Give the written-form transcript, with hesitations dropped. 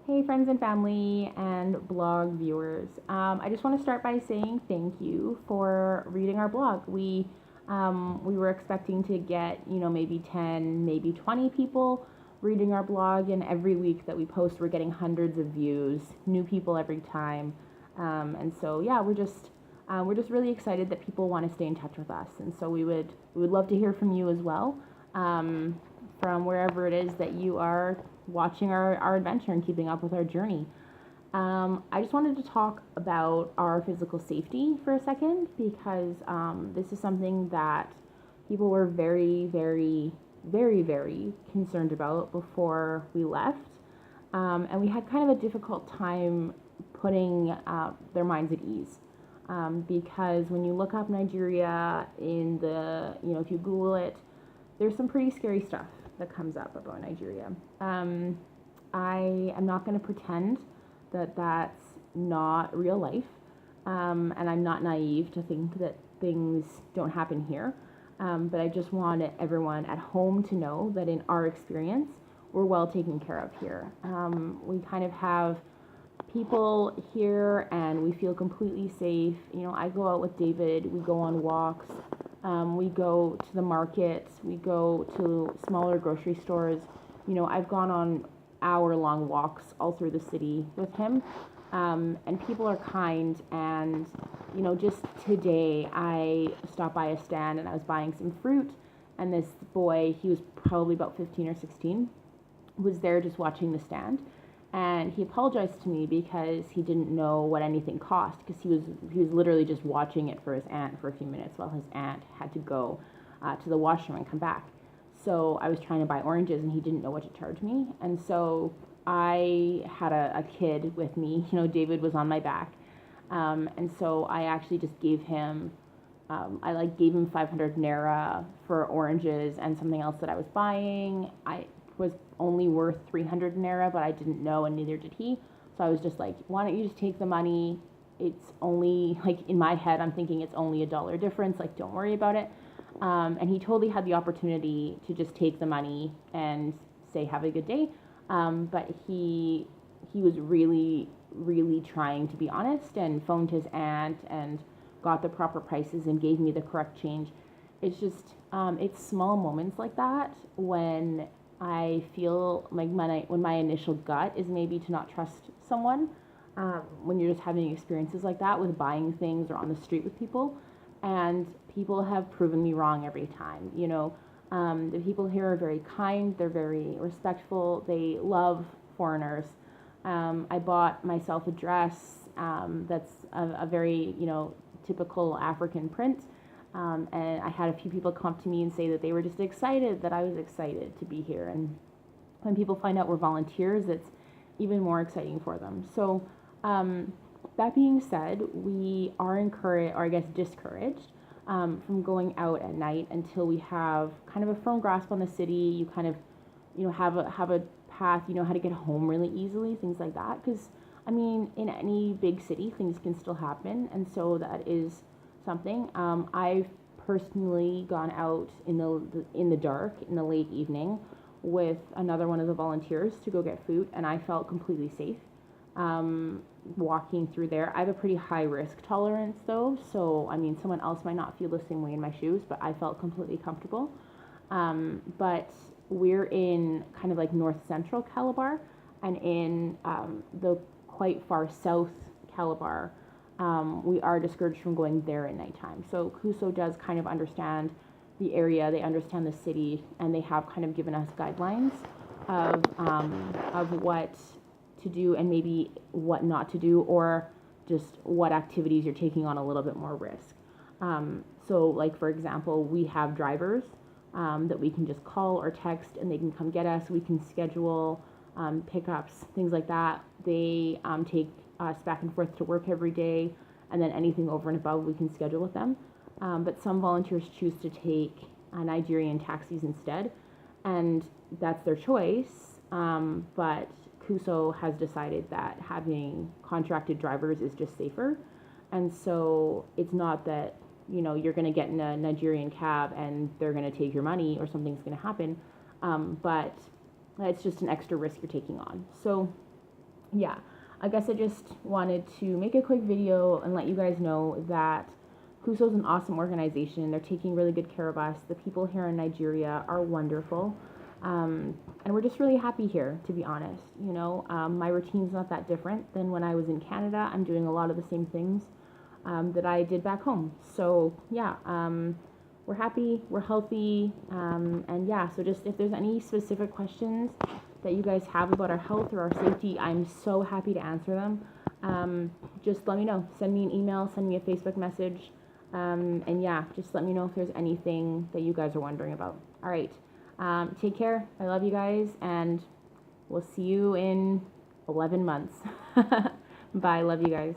Hey, friends and family and blog viewers. I just want to start by saying thank you for reading our blog. We were expecting to get, maybe 10, maybe 20 people reading our blog, and every week that we post, we're getting hundreds of views, new people every time. And so, yeah, we're just really excited that people want to stay in touch with us. And so we would love to hear from you as well. From wherever it is that you are watching our adventure and keeping up with our journey. I just wanted to talk about our physical safety for a second because this is something that people were very, very, very, very concerned about before we left. And we had kind of a difficult time putting their minds at ease. Because when you look up Nigeria if you Google it, there's some pretty scary stuff that comes up about Nigeria. I am not going to pretend that that's not real life, and I'm not naive to think that things don't happen here. But I just want everyone at home to know that in our experience, we're well taken care of here. We kind of have people here and we feel completely safe. I go out with David, we go on walks, we go to the markets, we go to smaller grocery stores. I've gone on hour-long walks all through the city with him, and people are kind. And just today, I stopped by a stand and I was buying some fruit, and this boy, he was probably about 15 or 16, was there just watching the stand. And he apologized to me because he didn't know what anything cost, because he was literally just watching it for his aunt for a few minutes while his aunt had to go to the washroom and come back. So I was trying to buy oranges and he didn't know what to charge me. And so I had a kid with me. David was on my back. And so I actually just gave him, gave him 500 naira for oranges and something else that I was buying. I was only worth 300 naira, but I didn't know, and neither did he. So I was just like, why don't you just take the money? It's only, in my head, I'm thinking it's only $1 difference. Don't worry about it. And he totally had the opportunity to just take the money and say, have a good day. But he was really, really trying to be honest and phoned his aunt and got the proper prices and gave me the correct change. It's just, it's small moments like that when I feel like when my initial gut is maybe to not trust someone, when you're just having experiences like that with buying things or on the street with people. And people have proven me wrong every time. The people here are very kind, they're very respectful, they love foreigners. I bought myself a dress that's a very, typical African print. And I had a few people come up to me and say that they were just excited that I was excited to be here. And when people find out we're volunteers, it's even more exciting for them. So that being said, we are encouraged, or I guess discouraged, from going out at night until we have kind of a firm grasp on the city. You kind of, have a path, how to get home really easily, things like that. Because, in any big city, things can still happen. And so that is something. I've personally gone out in the dark, in the late evening, with another one of the volunteers to go get food, and I felt completely safe walking through there. I have a pretty high risk tolerance though, so someone else might not feel the same way in my shoes, but I felt completely comfortable. But we're in kind of north central Calabar, and in the quite far south Calabar, we are discouraged from going there at nighttime. So CUSO does kind of understand the area, they understand the city, and they have kind of given us guidelines of what to do and maybe what not to do, or just what activities you're taking on a little bit more risk. So for example, we have drivers that we can just call or text and they can come get us. We can schedule pickups, things like that. They take us back and forth to work every day, and then anything over and above we can schedule with them. But some volunteers choose to take Nigerian taxis instead, and that's their choice. But CUSO has decided that having contracted drivers is just safer. And so it's not that, you're going to get in a Nigerian cab and they're going to take your money or something's going to happen. But it's just an extra risk you're taking on. So yeah, I guess I just wanted to make a quick video and let you guys know that Kuso's an awesome organization. They're taking really good care of us. The people here in Nigeria are wonderful. And we're just really happy here, to be honest. My routine's not that different than when I was in Canada. I'm doing a lot of the same things that I did back home. So, yeah, we're happy, we're healthy, and yeah, so just if there's any specific questions that you guys have about our health or our safety, I'm so happy to answer them. Just let me know. Send me an email, send me a Facebook message, and yeah, just let me know if there's anything that you guys are wondering about. All right, take care. I love you guys, and we'll see you in 11 months. Bye. Love you guys.